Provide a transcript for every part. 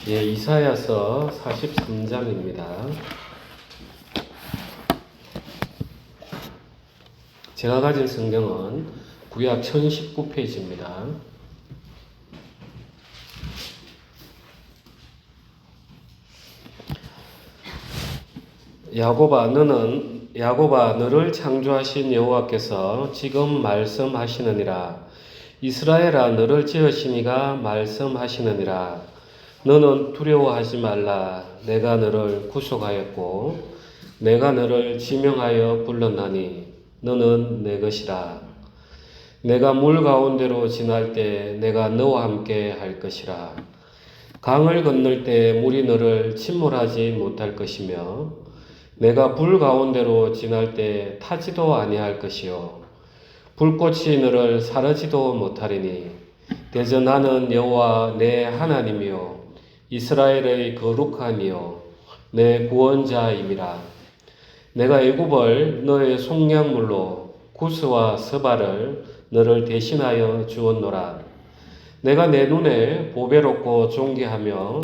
예, 이사야서 43장입니다. 제가 가진 성경은 구약 1019페이지입니다. 야곱아 너를 창조하신 여호와께서 지금 말씀하시느니라. 이스라엘아 너를 지으시니가 말씀하시느니라. 너는 두려워하지 말라. 내가 너를 구속하였고 내가 너를 지명하여 불렀나니 너는 내 것이라. 내가 물 가운데로 지날 때 내가 너와 함께 할 것이라. 강을 건널 때 물이 너를 침몰하지 못할 것이며 내가 불 가운데로 지날 때 타지도 아니할 것이요 불꽃이 너를 사르지도 못하리니 대저 나는 여호와 내 하나님이요 이스라엘의 거룩함이요 내 구원자임이라. 내가 애굽을 너의 속량물로 구스와 스바를 너를 대신하여 주었노라. 내가 내 눈에 보배롭고 존귀하며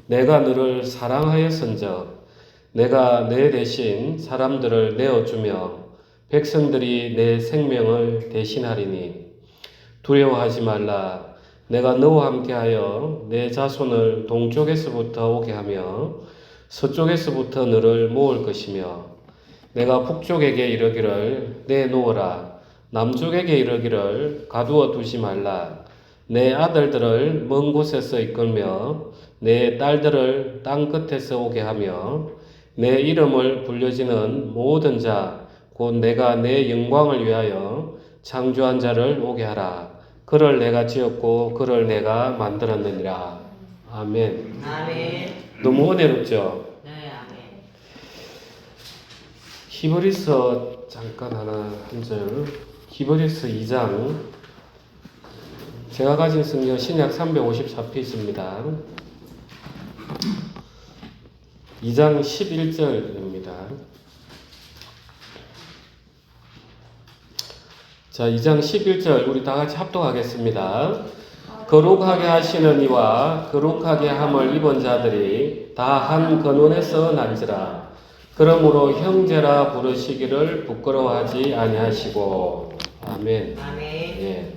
내가 너를 사랑하였은즉 내가 내 대신 사람들을 내어주며 백성들이 내 생명을 대신하리니 두려워하지 말라. 내가 너와 함께하여 내 자손을 동쪽에서부터 오게 하며 서쪽에서부터 너를 모을 것이며 내가 북쪽에게 이르기를 내놓으라. 남쪽에게 이르기를 가두어 두지 말라. 내 아들들을 먼 곳에서 이끌며 내 딸들을 땅 끝에서 오게 하며 내 이름을 불려지는 모든 자 곧 내가 내 영광을 위하여 창조한 자를 오게 하라. 그를 내가 지었고 그를 내가 만들었느니라. 아멘. 아멘. 너무 은혜롭죠? 네, 아멘. 히브리서 잠깐 한 절. 히브리서 2장. 제가 가진 성경 신약 354페이지입니다. 2장 11절입니다. 자, 2장 11절 우리 다 같이 합독하겠습니다. 거룩하게 하시는 이와 거룩하게 함을 입은 자들이 다 한 근원에서 난지라. 그러므로 형제라 부르시기를 부끄러워하지 아니하시고. 아멘. 아멘. 예.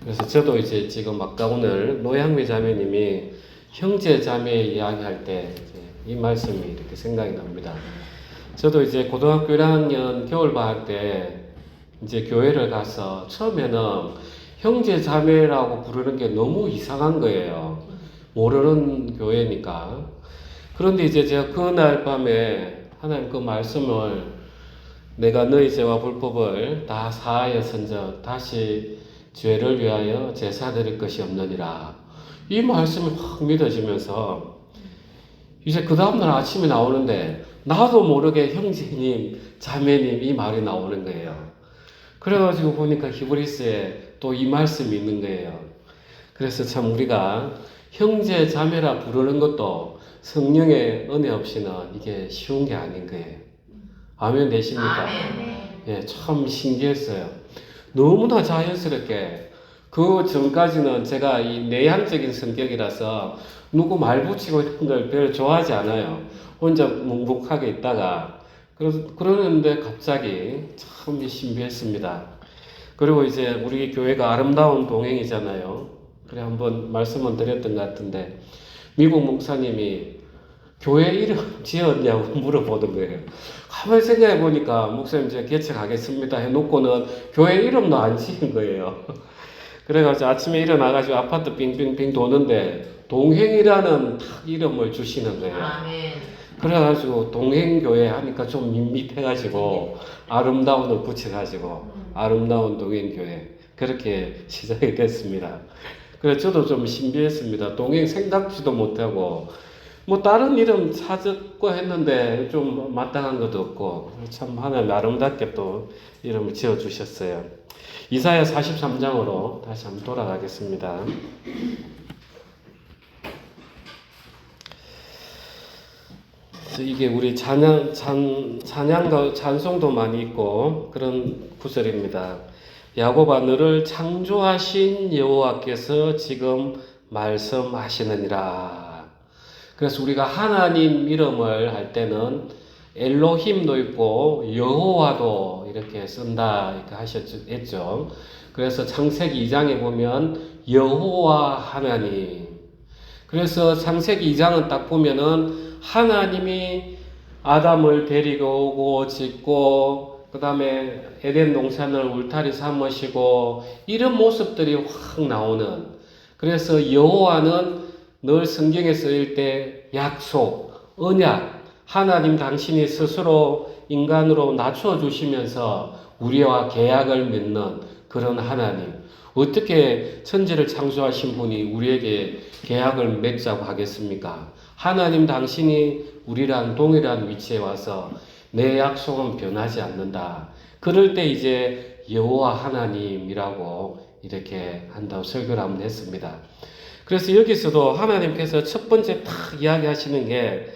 그래서 저도 이제 지금 아까 오늘 노양미 자매님이 형제 자매 이야기할 때 이 말씀이 이렇게 생각이 납니다. 저도 이제 고등학교 1학년 겨울방학 때 이제 교회를 가서 처음에는 형제 자매라고 부르는 게 너무 이상한 거예요. 모르는 교회니까. 그런데 이제 제가 그날 밤에 하나님 그 말씀을 내가 너희 죄와 불법을 다 사하였은즉 다시 죄를 위하여 제사 드릴 것이 없느니라. 이 말씀이 확 믿어지면서 이제 그 다음날 아침에 나오는데 나도 모르게 형제님, 자매님 이 말이 나오는 거예요. 그래가지고 보니까 히브리스에 또 이 말씀이 있는 거예요. 그래서 참 우리가 형제, 자매라 부르는 것도 성령의 은혜 없이는 이게 쉬운 게 아닌 거예요. 아멘 되십니까? 아멘. 예, 참 신기했어요. 너무나 자연스럽게 그 전까지는 제가 이 내향적인 성격이라서 누구 말 붙이고 이런 걸 별로 좋아하지 않아요. 혼자 묵묵하게 있다가 그러는데 갑자기 참 신비했습니다. 그리고 이제 우리 교회가 아름다운 동행이잖아요. 그래 한번 말씀은 드렸던 것 같은데 미국 목사님이 교회 이름 지었냐고 물어보는 거예요. 가만히 생각해 보니까 목사님 제가 개척하겠습니다 해놓고는 교회 이름도 안 지은 거예요. 그래가지고 아침에 일어나가지고 아파트 빙빙빙 도는데 동행이라는 탁 이름을 주시는 거예요. 아멘. 그래가지고 동행교회 하니까 좀 밋밋해가지고 아름다운을 붙여가지고 아름다운 동행교회 그렇게 시작이 됐습니다. 그래서 저도 좀 신비했습니다. 동행 생각지도 못하고 뭐 다른 이름 찾았고 했는데 좀 마땅한 것도 없고 참 하나님 아름답게 또 이름을 지어주셨어요. 이사야 43장으로 다시 한번 돌아가겠습니다. 이게 우리 찬양과 찬송도 많이 있고 그런 구절입니다. 야곱아 너를 창조하신 여호와께서 지금 말씀하시느니라. 그래서 우리가 하나님 이름을 할 때는 엘로힘도 있고 여호와도 이렇게 쓴다 이렇게 하셨죠. 그래서 창세기 2장에 보면 여호와 하나님. 그래서 창세기 2장은 딱 보면은 하나님이 아담을 데리고 오고 짓고 그 다음에 에덴 동산을 울타리 삼으시고 이런 모습들이 확 나오는. 그래서 여호와는 늘 성경에 쓰일 때 약속, 언약, 하나님 당신이 스스로 인간으로 낮춰주시면서 우리와 계약을 맺는 그런 하나님. 어떻게 천지를 창조하신 분이 우리에게 계약을 맺자고 하겠습니까? 하나님 당신이 우리랑 동일한 위치에 와서 내 약속은 변하지 않는다. 그럴 때 이제 여호와 하나님이라고 이렇게 한다고 설교를 한번 했습니다. 그래서 여기서도 하나님께서 첫 번째 딱 이야기하시는 게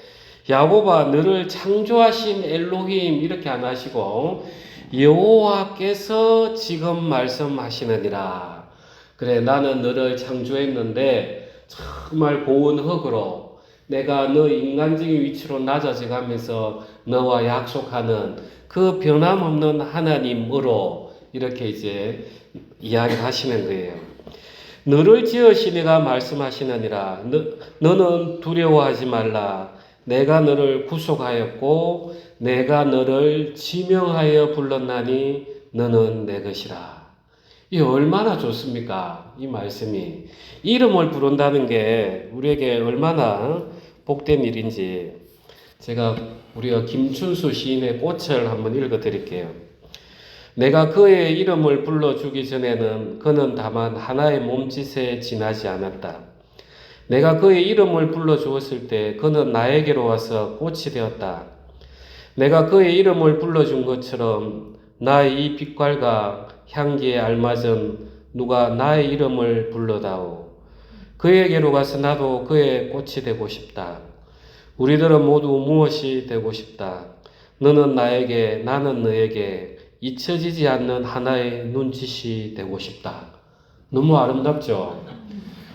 야곱아 너를 창조하신 엘로힘 이렇게 안 하시고 여호와께서 지금 말씀하시느니라. 그래 나는 너를 창조했는데 정말 고운 흙으로 내가 너 인간적인 위치로 낮아져 가면서 너와 약속하는 그 변함없는 하나님으로 이렇게 이제 이야기를 하시는 거예요. 너를 지으신 이가 말씀하시느니라. 너는 두려워하지 말라. 내가 너를 구속하였고 내가 너를 지명하여 불렀나니 너는 내 것이라. 이 얼마나 좋습니까? 이 말씀이. 이름을 부른다는 게 우리에게 얼마나 복된 일인지 제가 우리가 김춘수 시인의 꽃을 한번 읽어 드릴게요. 내가 그의 이름을 불러주기 전에는 그는 다만 하나의 몸짓에 지나지 않았다. 내가 그의 이름을 불러주었을 때 그는 나에게로 와서 꽃이 되었다. 내가 그의 이름을 불러준 것처럼 나의 이 빛깔과 향기에 알맞은 누가 나의 이름을 불러다오. 그에게로 가서 나도 그의 꽃이 되고 싶다. 우리들은 모두 무엇이 되고 싶다. 너는 나에게 나는 너에게 잊혀지지 않는 하나의 눈짓이 되고 싶다. 너무 아름답죠?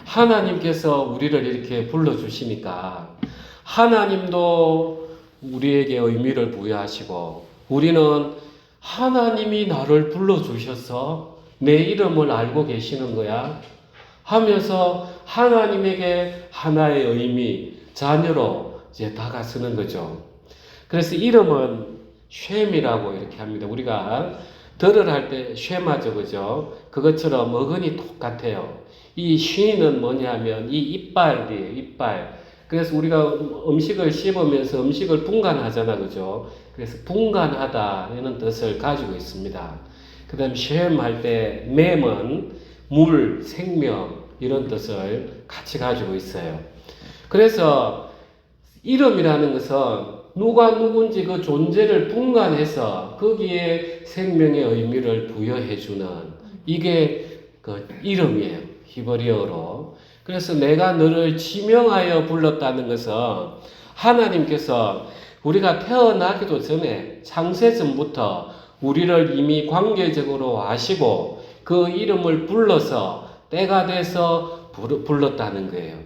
하나님께서 우리를 이렇게 불러주시니까 하나님도 우리에게 의미를 부여하시고 우리는 하나님이 나를 불러주셔서 내 이름을 알고 계시는 거야 하면서 하나님에게 하나의 의미, 자녀로 이제 다가서는 거죠. 그래서 이름은 쉔이라고 이렇게 합니다. 우리가 덜을 할 때 쉔하죠, 그죠? 그것처럼 어근이 똑같아요. 이 쉬는 뭐냐면 이 이빨이에요, 이빨. 그래서 우리가 음식을 씹으면서 음식을 분간하잖아, 그죠? 그래서 분간하다 이런 뜻을 가지고 있습니다. 그 다음 쉔 할 때 맴은 물, 생명 이런 뜻을 같이 가지고 있어요. 그래서 이름이라는 것은 누가 누군지 그 존재를 분간해서 거기에 생명의 의미를 부여해주는 이게 그 이름이에요. 히브리어로. 그래서 내가 너를 지명하여 불렀다는 것은 하나님께서 우리가 태어나기도 전에 창세전부터 우리를 이미 관계적으로 아시고 그 이름을 불러서 때가 돼서 불렀다는 거예요.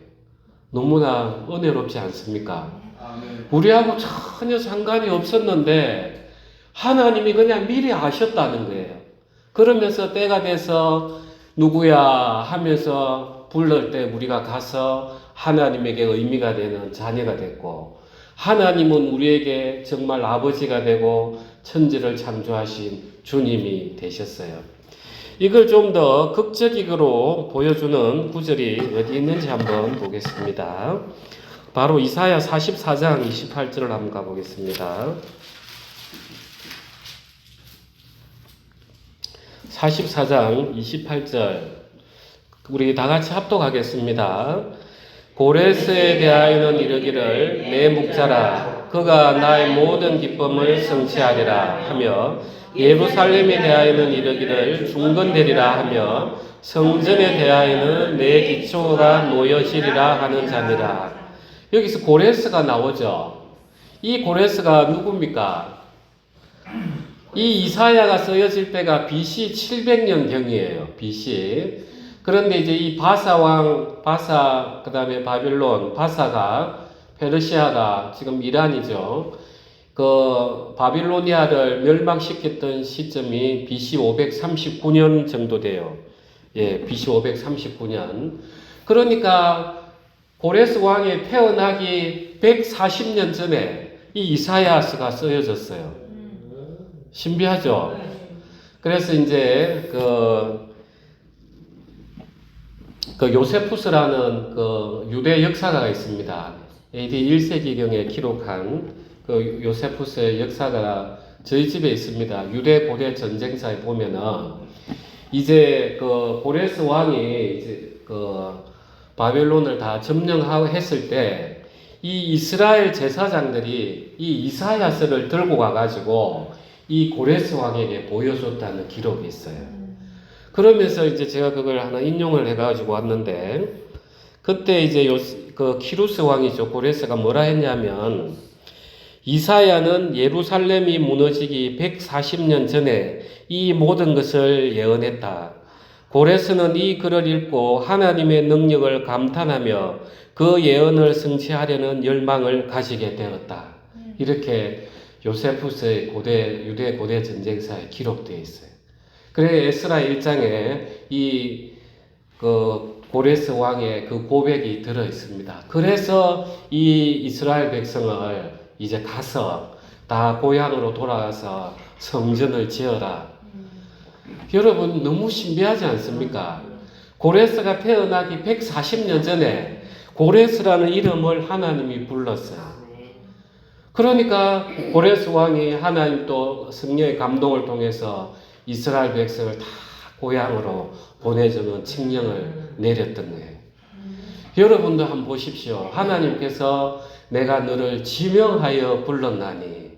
너무나 은혜롭지 않습니까? 우리하고 전혀 상관이 없었는데 하나님이 그냥 미리 아셨다는 거예요. 그러면서 때가 돼서 누구야 하면서 부를 때 우리가 가서 하나님에게 의미가 되는 자녀가 됐고 하나님은 우리에게 정말 아버지가 되고 천지를 창조하신 주님이 되셨어요. 이걸 좀 더 극적으로 보여주는 구절이 어디 있는지 한번 보겠습니다. 바로 이사야 44장 28절을 한번 가보겠습니다. 44장 28절 우리 다 같이 합독하겠습니다. 고레스에 대하여는 이르기를 내 목자라 그가 나의 모든 기쁨을 성취하리라 하며 예루살렘에 대하여는 이르기를 중건되리라 하며 성전에 대하여는 내 기초가 놓여지리라 하는 자니라. 여기서 고레스가 나오죠. 이 고레스가 누굽니까? 이 이사야가 쓰여질 때가 BC 700년경이에요. BC. 그런데 이제 이 바사 왕, 그 다음에 바빌론, 바사가 페르시아가 지금 이란이죠. 그 바빌로니아를 멸망시켰던 시점이 BC 539년 정도 돼요. 예, BC 539년. 그러니까 고레스 왕이 태어나기 140년 전에 이 이사야서가 쓰여졌어요. 신비하죠? 그래서 이제 그 요세푸스라는 그 유대 역사가가 있습니다. AD 1세기경에 기록한 그 요세푸스의 역사가 저희 집에 있습니다. 유대 고대 전쟁사에 보면은 이제 그 고레스 왕이 이제 그 바벨론을 다 점령하고 했을 때 이 이스라엘 제사장들이 이 이사야서를 들고 가가지고 이 고레스 왕에게 보여줬다는 기록이 있어요. 그러면서 이제 제가 그걸 하나 인용을 해가지고 왔는데, 그때 이제 그 키루스 왕이죠. 고레스가 뭐라 했냐면, 이사야는 예루살렘이 무너지기 140년 전에 이 모든 것을 예언했다. 고레스는 이 글을 읽고 하나님의 능력을 감탄하며 그 예언을 성취하려는 열망을 가지게 되었다. 이렇게 요세푸스의 유대 고대 전쟁사에 기록되어 있어요. 그래 에스라 1장에 그 고레스 왕의 그 고백이 들어 있습니다. 그래서 이 이스라엘 백성을 이제 가서 다 고향으로 돌아가서 성전을 지어라. 여러분 너무 신비하지 않습니까? 고레스가 태어나기 140년 전에 고레스라는 이름을 하나님이 불렀어요. 그러니까 고레스 왕이 하나님 또 성령의 감동을 통해서 이스라엘 백성을 다 고향으로 보내주는 칙령을 내렸던 거예요. 여러분도 한번 보십시오. 하나님께서 내가 너를 지명하여 불렀나니.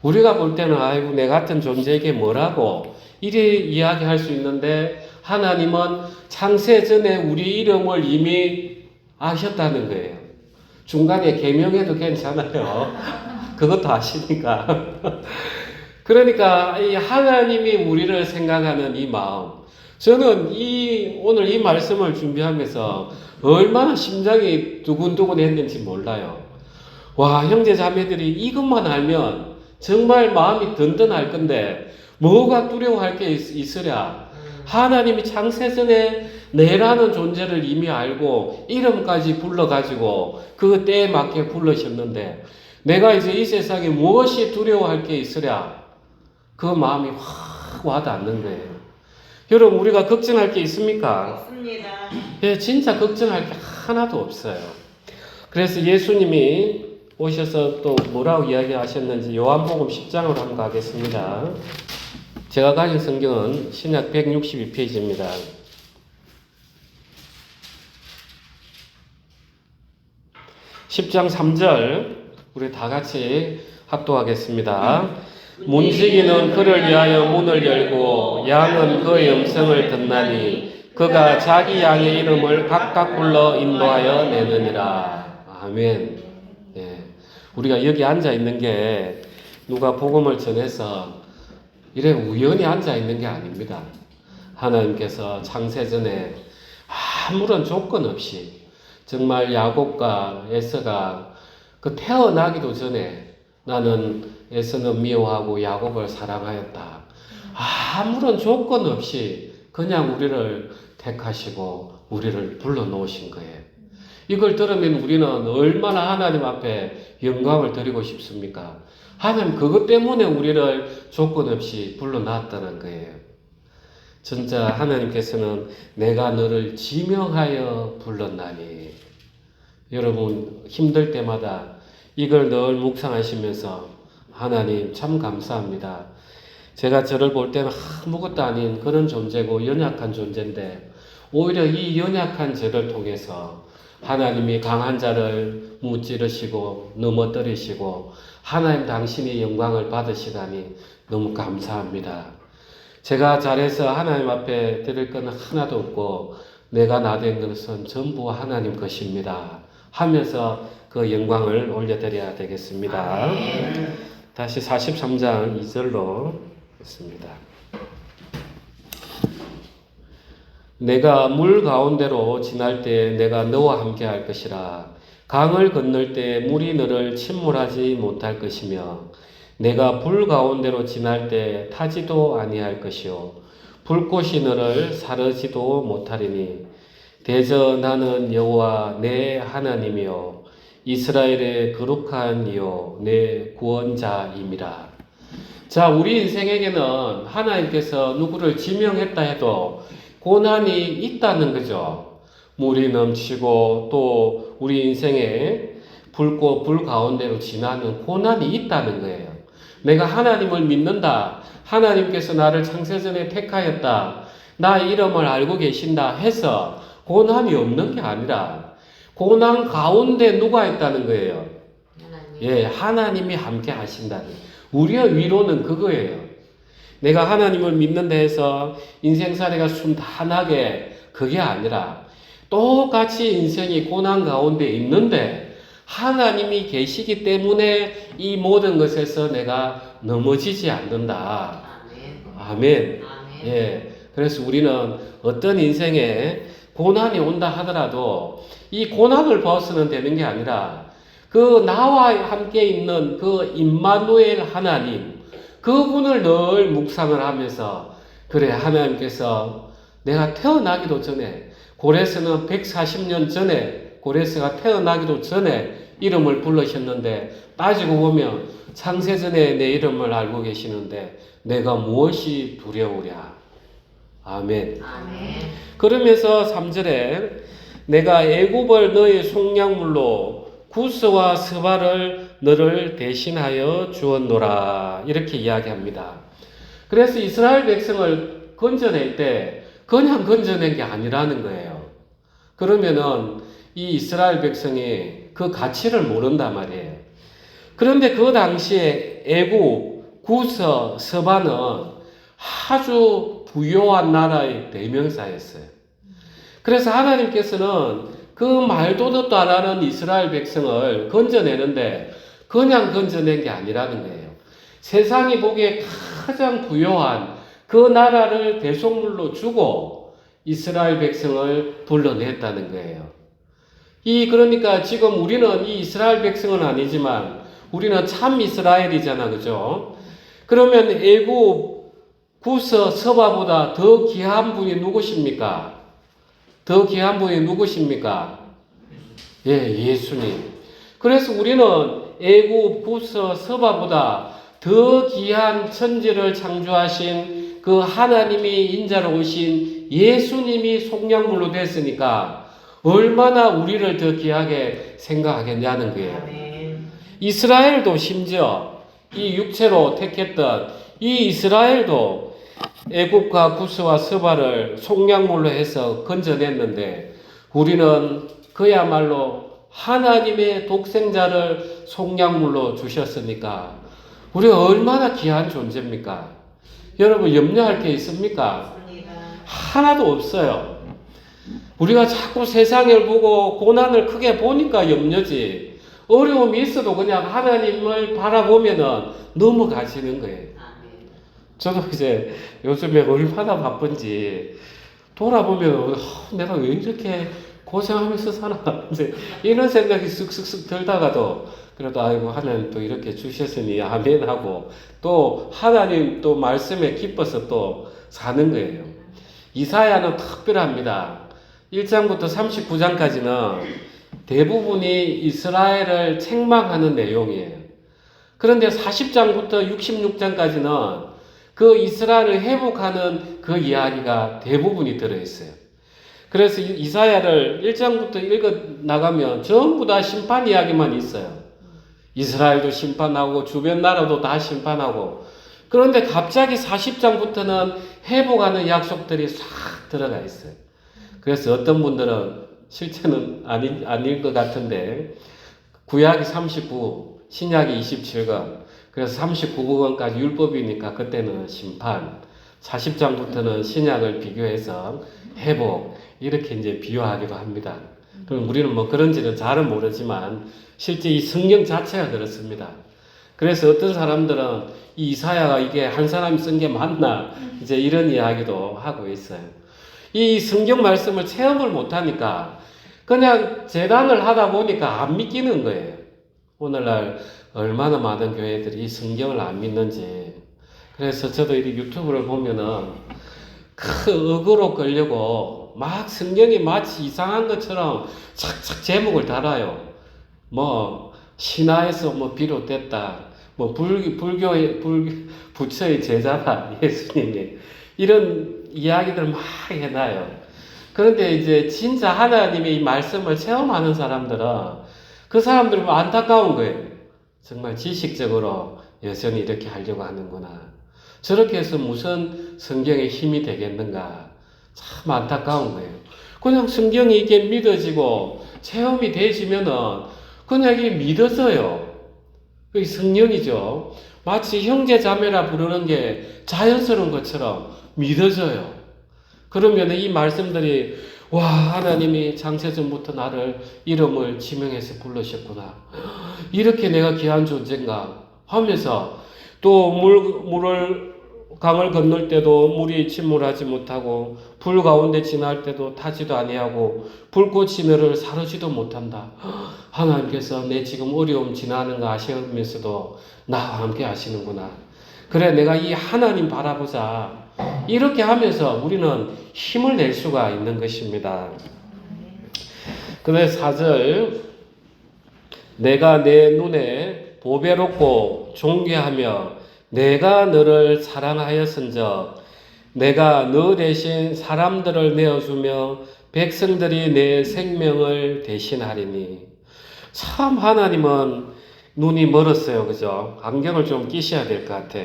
우리가 볼 때는 아이고 내 같은 존재에게 뭐라고 이리 이야기할 수 있는데, 하나님은 창세 전에 우리 이름을 이미 아셨다는 거예요. 중간에 개명해도 괜찮아요. 그것도 아시니까. 그러니까 이 하나님이 우리를 생각하는 이 마음, 저는 오늘 이 말씀을 준비하면서 얼마나 심장이 두근두근 했는지 몰라요. 와, 형제 자매들이 이것만 알면 정말 마음이 든든할 건데 뭐가 두려워할 게 있으랴. 하나님이 창세전에 내라는 존재를 이미 알고 이름까지 불러가지고 그 때에 맞게 부르셨는데 내가 이제 이 세상에 무엇이 두려워할 게 있으랴. 그 마음이 확 와닿는 거예요. 여러분 우리가 걱정할 게 있습니까? 없습니다. 예, 진짜 걱정할 게 하나도 없어요. 그래서 예수님이 오셔서 또 뭐라고 이야기하셨는지 요한복음 10장으로 한번 가겠습니다. 제가 가진 성경은 신약 162페이지입니다. 10장 3절 우리 다 같이 합독하겠습니다. 문지기는 그를 위하여 문을 열고 양은 그의 음성을 듣나니 그가 자기 양의 이름을 각각 불러 인도하여 내느니라. 아멘. 예. 우리가 여기 앉아 있는 게 누가 복음을 전해서 이래 우연히 앉아 있는 게 아닙니다. 하나님께서 창세전에 아무런 조건 없이 정말 야곱과 에서가 그 태어나기도 전에 나는 에서는 미워하고 야곱을 사랑하였다. 아무런 조건 없이 그냥 우리를 택하시고 우리를 불러놓으신 거예요. 이걸 들으면 우리는 얼마나 하나님 앞에 영광을 드리고 싶습니까? 하나님 그것 때문에 우리를 조건 없이 불러놨다는 거예요. 진짜 하나님께서는 내가 너를 지명하여 불렀나니. 여러분 힘들 때마다 이걸 늘 묵상하시면서 하나님 참 감사합니다. 제가 저를 볼 때는 아무것도 아닌 그런 존재고 연약한 존재인데 오히려 이 연약한 저를 통해서 하나님이 강한 자를 무찌르시고 넘어뜨리시고 하나님 당신이 영광을 받으시다니 너무 감사합니다. 제가 잘해서 하나님 앞에 드릴 건 하나도 없고 내가 나된 것은 전부 하나님 것입니다 하면서 그 영광을 올려드려야 되겠습니다. 다시 43장 2절로 있습니다. 내가 물 가운데로 지날 때 내가 너와 함께 할 것이라. 강을 건널 때 물이 너를 침몰하지 못할 것이며 내가 불 가운데로 지날 때 타지도 아니할 것이요 불꽃이 너를 사르지도 못하리니 대저 나는 여호와 내 하나님이요 이스라엘의 거룩한 이요 내 구원자임이라. 자, 우리 인생에게는 하나님께서 누구를 지명했다 해도 고난이 있다는 거죠. 물이 넘치고 또 우리 인생에 불 가운데로 지나는 고난이 있다는 거예요. 내가 하나님을 믿는다. 하나님께서 나를 창세전에 택하였다. 나 이름을 알고 계신다 해서 고난이 없는 게 아니라 고난 가운데 누가 있다는 거예요? 예, 하나님이 함께 하신다는. 우리의 위로는 그거예요. 내가 하나님을 믿는다 해서 인생살이가 순탄하게 그게 아니라 똑같이 인생이 고난 가운데 있는데 하나님이 계시기 때문에 이 모든 것에서 내가 넘어지지 않는다. 아멘. 예. 그래서 우리는 어떤 인생에 고난이 온다 하더라도 이 고난을 벗어는 되는 게 아니라 그 나와 함께 있는 그 임마누엘 하나님, 그분을 늘 묵상을 하면서 그래, 하나님께서 내가 태어나기도 전에 고레스는 140년 전에 고레스가 태어나기도 전에 이름을 부르셨는데 따지고 보면 창세전에 내 이름을 알고 계시는데 내가 무엇이 두려우랴. 아멘. 그러면서 3절에 내가 애굽을 너의 속량물로 구스와 스바를 너를 대신하여 주었노라. 이렇게 이야기합니다. 그래서 이스라엘 백성을 건져낼 때 그냥 건져낸 게 아니라는 거예요. 그러면은 이 이스라엘 백성이 그 가치를 모른단 말이에요. 그런데 그 당시에 애굽, 구스, 스바는 아주 부요한 나라의 대명사였어요. 그래서 하나님께서는 그 말도 듣도 안 하는 이스라엘 백성을 건져내는데 그냥 건져낸 게 아니라는 거예요. 세상이 보기에 가장 부요한 그 나라를 대속물로 주고 이스라엘 백성을 불러냈다는 거예요. 그러니까 지금 우리는 이 이스라엘 백성은 아니지만 우리는 참 이스라엘이잖아, 그죠? 그러면 애굽, 구스, 서바보다 더 귀한 분이 누구십니까? 더 귀한 분이 누구십니까? 예, 예수님. 그래서 우리는 애굽, 구스, 서바보다 더 귀한 천지를 창조하신 그 하나님이 인자로 오신 예수님이 속량물로 됐으니까 얼마나 우리를 더 귀하게 생각하겠냐는 거예요. 이스라엘도 심지어 이 육체로 택했던 이 이스라엘도 애굽과 구스와 스바를 속량물로 해서 건져냈는데 우리는 그야말로 하나님의 독생자를 속량물로 주셨으니까 우리가 얼마나 귀한 존재입니까? 여러분 염려할 게 있습니까? 하나도 없어요. 우리가 자꾸 세상을 보고 고난을 크게 보니까 염려지. 어려움이 있어도 그냥 하나님을 바라보면은 넘어가시는 거예요. 저도 이제 요즘에 얼마나 바쁜지 돌아보면 내가 왜 이렇게 고생하면서 사나 이제 이런 생각이 쓱쓱쓱 들다가도 그래도 아이고 하나님 또 이렇게 주셨으니 아멘 하고 또 하나님 또 말씀에 기뻐서 또 사는 거예요. 이사야는 특별합니다. 1장부터 39장까지는 대부분이 이스라엘을 책망하는 내용이에요. 그런데 40장부터 66장까지는 그 이스라엘을 회복하는 그 이야기가 대부분이 들어있어요. 그래서 이사야를 1장부터 읽어 나가면 전부 다 심판 이야기만 있어요. 이스라엘도 심판하고 주변 나라도 다 심판하고 그런데 갑자기 40장부터는 회복하는 약속들이 싹 들어가 있어요. 그래서 어떤 분들은 실제는 아닐 것 같은데 구약이 39, 신약이 27권 그래서 39권까지 율법이니까 그때는 심판 40장부터는 신약을 비교해서 회복 이렇게 이제 비유하기도 합니다. 그럼 우리는 뭐 그런지는 잘은 모르지만 실제 이 성경 자체가 그렇습니다. 그래서 어떤 사람들은 이 이사야가 이게 한 사람이 쓴 게 맞나 이제 이런 이야기도 하고 있어요. 이 성경 말씀을 체험을 못하니까 그냥 재단을 하다 보니까 안 믿기는 거예요. 오늘날 얼마나 많은 교회들이 성경을 안 믿는지. 그래서 저도 이 유튜브를 보면은 그 억으로 끌려고 막 성경이 마치 이상한 것처럼 착착 제목을 달아요. 뭐 신화에서 뭐 비롯됐다. 뭐 불교의 부처의 제자다 예수님이 이런 이야기들 막 해놔요. 그런데 이제 진짜 하나님의 이 말씀을 체험하는 사람들은 그 사람들은 안타까운 거예요. 정말 지식적으로 여전히 이렇게 하려고 하는구나. 저렇게 해서 무슨 성경의 힘이 되겠는가. 참 안타까운 거예요. 그냥 성경이 이게 믿어지고 체험이 되지면은 그냥 이게 믿어져요. 그게 성령이죠. 마치 형제 자매라 부르는 게 자연스러운 것처럼 믿어져요. 그러면 이 말씀들이 와 하나님이 창세전부터 나를 이름을 지명해서 부르셨구나. 이렇게 내가 귀한 존재인가 하면서 또 물을 강을 건널 때도 물이 침몰하지 못하고 불 가운데 지날 때도 타지도 아니하고 불꽃이 너를 사르지도 못한다. 하나님께서 내 지금 어려움 지나는 거 아시면서도 나와 함께 하시는구나. 그래 내가 이 하나님 바라보자. 이렇게 하면서 우리는 힘을 낼 수가 있는 것입니다. 그래서 4절 내가 내 눈에 보배롭고 존귀하며 내가 너를 사랑하였은즉 내가 너 대신 사람들을 내어주며 백성들이 내 생명을 대신하리니. 참 하나님은 눈이 멀었어요. 그죠? 안경을 좀 끼셔야 될 것 같아.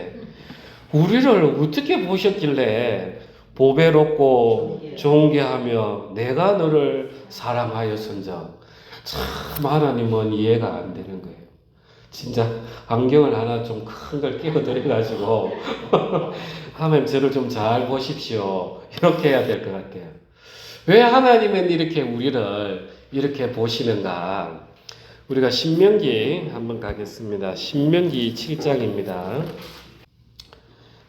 우리를 어떻게 보셨길래 보배롭고 존귀하며 내가 너를 사랑하였은즉. 참 하나님은 이해가 안 되는 거예요. 진짜 안경을 하나 좀 큰 걸 끼고 드려가지고 하나님 저를 좀 잘 보십시오. 이렇게 해야 될 것 같아요. 왜 하나님은 이렇게 우리를 이렇게 보시는가? 우리가 신명기 한번 가겠습니다. 신명기 7장입니다.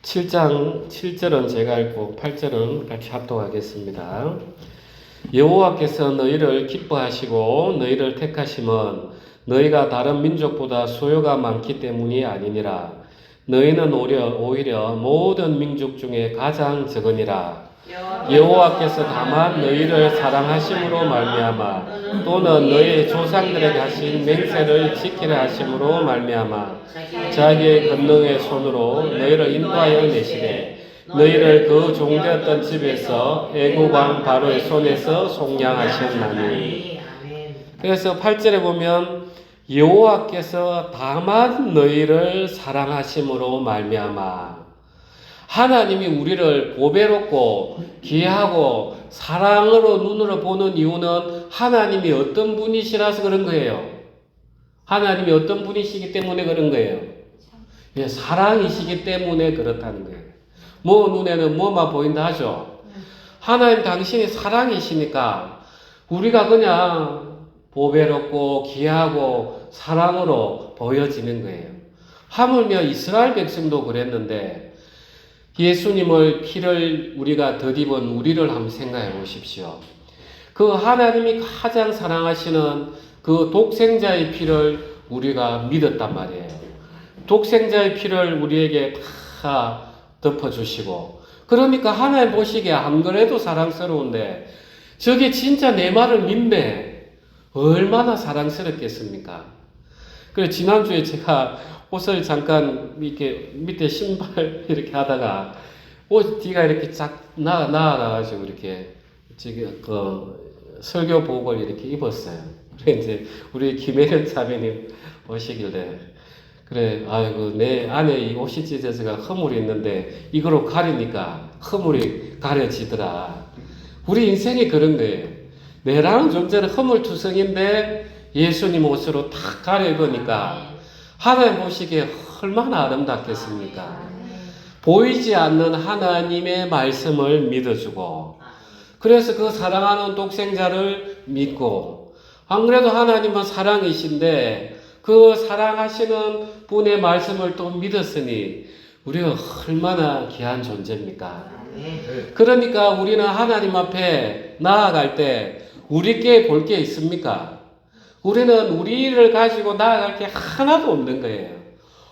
7장 7절은 제가 읽고 8절은 같이 합독하겠습니다. 여호와께서 너희를 기뻐하시고 너희를 택하심은 너희가 다른 민족보다 소유가 많기 때문이 아니니라. 너희는 오히려 모든 민족 중에 가장 적으니라. 여호와께서 다만 너희를 사랑하심으로 말미암아 또는 너희 조상들에게 하신 맹세를 지키려 하심으로 말미암아 자기의 권능의 손으로 너희를 인도하여 내시되 너희를 그 종되었던 집에서 애굽 왕 바로의 손에서 속량하셨나니. 그래서 8절에 보면 여호와께서 다만 너희를 사랑하심으로 말미암아. 하나님이 우리를 보배롭고 귀하고 사랑으로 눈으로 보는 이유는 하나님이 어떤 분이시라서 그런 거예요. 하나님이 어떤 분이시기 때문에 그런 거예요. 예, 사랑이시기 때문에 그렇다는 거예요. 뭐 눈에는 뭐만 보인다 하죠. 하나님 당신이 사랑이시니까 우리가 그냥 보배롭고 귀하고 사랑으로 보여지는 거예요. 하물며 이스라엘 백성도 그랬는데 예수님을 피를 우리가 덧입은 우리를 한번 생각해 보십시오. 그 하나님이 가장 사랑하시는 그 독생자의 피를 우리가 믿었단 말이에요. 독생자의 피를 우리에게 다 덮어주시고 그러니까 하나님 보시기에 안 그래도 사랑스러운데 저게 진짜 내 말을 믿네. 얼마나 사랑스럽겠습니까? 그래서 지난주에 제가 옷을 잠깐 이렇게 밑에 신발 이렇게 하다가 옷 뒤가 이렇게 쫙 나와가지고 이렇게 지금 그 설교복을 이렇게 입었어요. 그래 이제 우리 김혜련 자매님 오시길래 그래 아이고 내 안에 이 옷이 찢어져가 허물이 있는데 이거로 가리니까 허물이 가려지더라. 우리 인생이 그런 거예요. 내라는 존재는 허물투성인데 예수님 옷으로 탁 가려입으니까 하나님 보시기에 얼마나 아름답겠습니까? 보이지 않는 하나님의 말씀을 믿어주고 그래서 그 사랑하는 독생자를 믿고 안 그래도 하나님은 사랑이신데 그 사랑하시는 분의 말씀을 또 믿었으니 우리가 얼마나 귀한 존재입니까? 그러니까 우리는 하나님 앞에 나아갈 때 우리께 볼 게 있습니까? 우리는 우리를 가지고 나아갈 게 하나도 없는 거예요.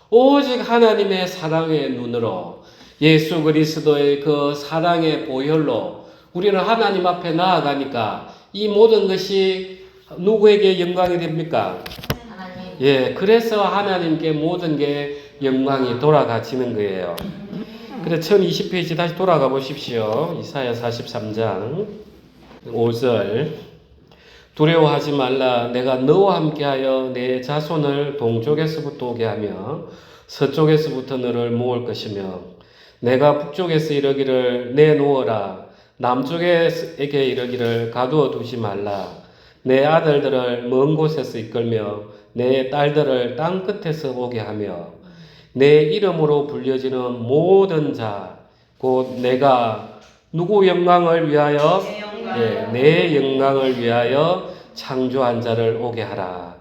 오직 하나님의 사랑의 눈으로 예수 그리스도의 그 사랑의 보혈로 우리는 하나님 앞에 나아가니까 이 모든 것이 누구에게 영광이 됩니까? 하나님. 예, 그래서 하나님께 모든 게 영광이 돌아가지는 거예요. 그래서 1020페이지 다시 돌아가 보십시오. 이사야 43장 5절. 두려워하지 말라. 내가 너와 함께하여 내 자손을 동쪽에서부터 오게 하며 서쪽에서부터 너를 모을 것이며 내가 북쪽에서 이르기를 내놓으라. 남쪽에게 이르기를 가두어 두지 말라. 내 아들들을 먼 곳에서 이끌며 내 딸들을 땅 끝에서 오게 하며 내 이름으로 불려지는 모든 자 곧 내가 누구 영광을 위하여 내 영광을 위하여 창조한 자를 오게 하라.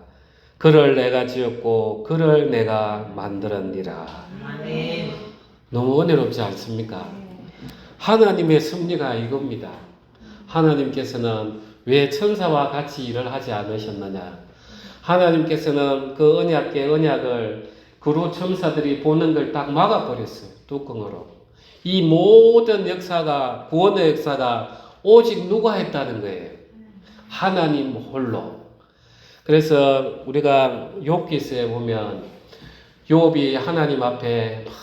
그를 내가 지었고 그를 내가 만들었니라. 아멘. 너무 은혜롭지 않습니까? 하나님의 섭리가 이겁니다. 하나님께서는 왜 천사와 같이 일을 하지 않으셨느냐? 하나님께서는 그 언약계 언약을 그로 천사들이 보는 걸 딱 막아버렸어요. 뚜껑으로. 이 모든 역사가, 구원의 역사가 오직 누가 했다는 거예요? 하나님 홀로. 그래서 우리가 욥기서에 보면 욥이 하나님 앞에 막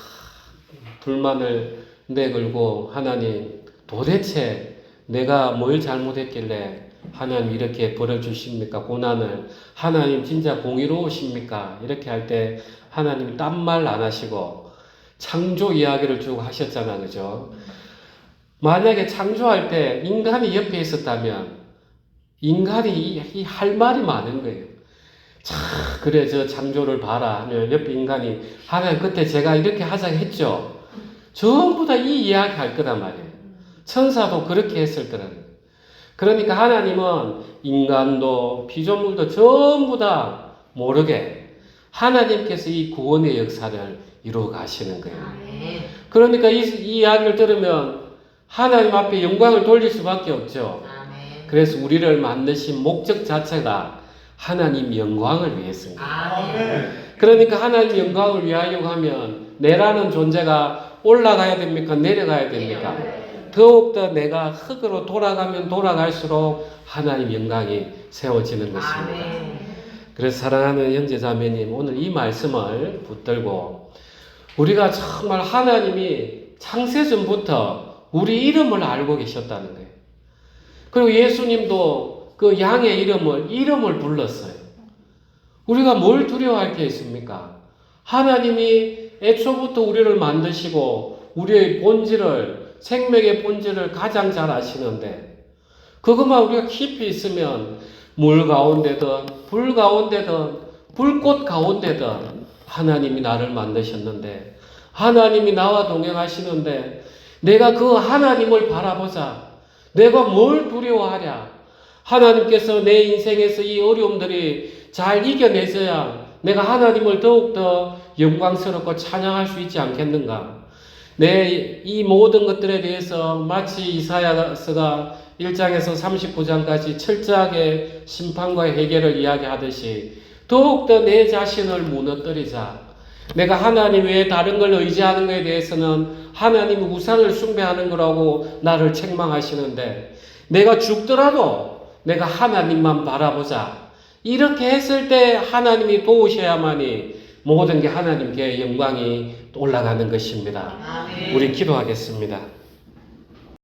불만을 내걸고 하나님 도대체 내가 뭘 잘못했길래 하나님 이렇게 벌을 주십니까? 고난을. 하나님 진짜 공의로우십니까? 이렇게 할 때 하나님이 딴 말 안 하시고 창조 이야기를 쭉 하셨잖아. 그죠? 만약에 창조할 때 인간이 옆에 있었다면 인간이 할 말이 많은 거예요. 자, 그래 저 창조를 봐라 하면 옆에 인간이 하나님 그때 제가 이렇게 하자 했죠. 전부 다 이 이야기 할 거란 말이에요. 천사도 그렇게 했을 거라는 거예요. 그러니까 하나님은 인간도 피조물도 전부 다 모르게 하나님께서 이 구원의 역사를 이루어 가시는 거예요. 그러니까 이 이야기를 들으면 하나님 앞에 영광을 돌릴 수밖에 없죠. 그래서 우리를 만드신 목적 자체가 하나님 영광을 위해서입니다. 그러니까 하나님 영광을 위하여 하면 내라는 존재가 올라가야 됩니까? 내려가야 됩니까? 더욱더 내가 흙으로 돌아가면 돌아갈수록 하나님 영광이 세워지는 것입니다. 그래서 사랑하는 형제자매님, 오늘 이 말씀을 붙들고 우리가 정말 하나님이 창세전부터 우리 이름을 알고 계셨다는 거예요. 그리고 예수님도 그 양의 이름을 불렀어요. 우리가 뭘 두려워할 게 있습니까? 하나님이 애초부터 우리를 만드시고 우리의 본질을, 생명의 본질을 가장 잘 아시는데 그것만 우리가 깊이 있으면 물 가운데든 불 가운데든 불꽃 가운데든 하나님이 나를 만드셨는데 하나님이 나와 동행하시는데 내가 그 하나님을 바라보자. 내가 뭘 두려워하랴. 하나님께서 내 인생에서 이 어려움들이 잘 이겨내줘야 내가 하나님을 더욱더 영광스럽고 찬양할 수 있지 않겠는가. 이 모든 것들에 대해서 마치 이사야서가 1장에서 39장까지 철저하게 심판과 해결을 이야기하듯이 더욱더 내 자신을 무너뜨리자. 내가 하나님 외에 다른 걸 의지하는 것에 대해서는 하나님 우상을 숭배하는 거라고 나를 책망하시는데 내가 죽더라도 내가 하나님만 바라보자. 이렇게 했을 때 하나님이 도우셔야만이 모든 게 하나님께 영광이 올라가는 것입니다. 우리 기도하겠습니다.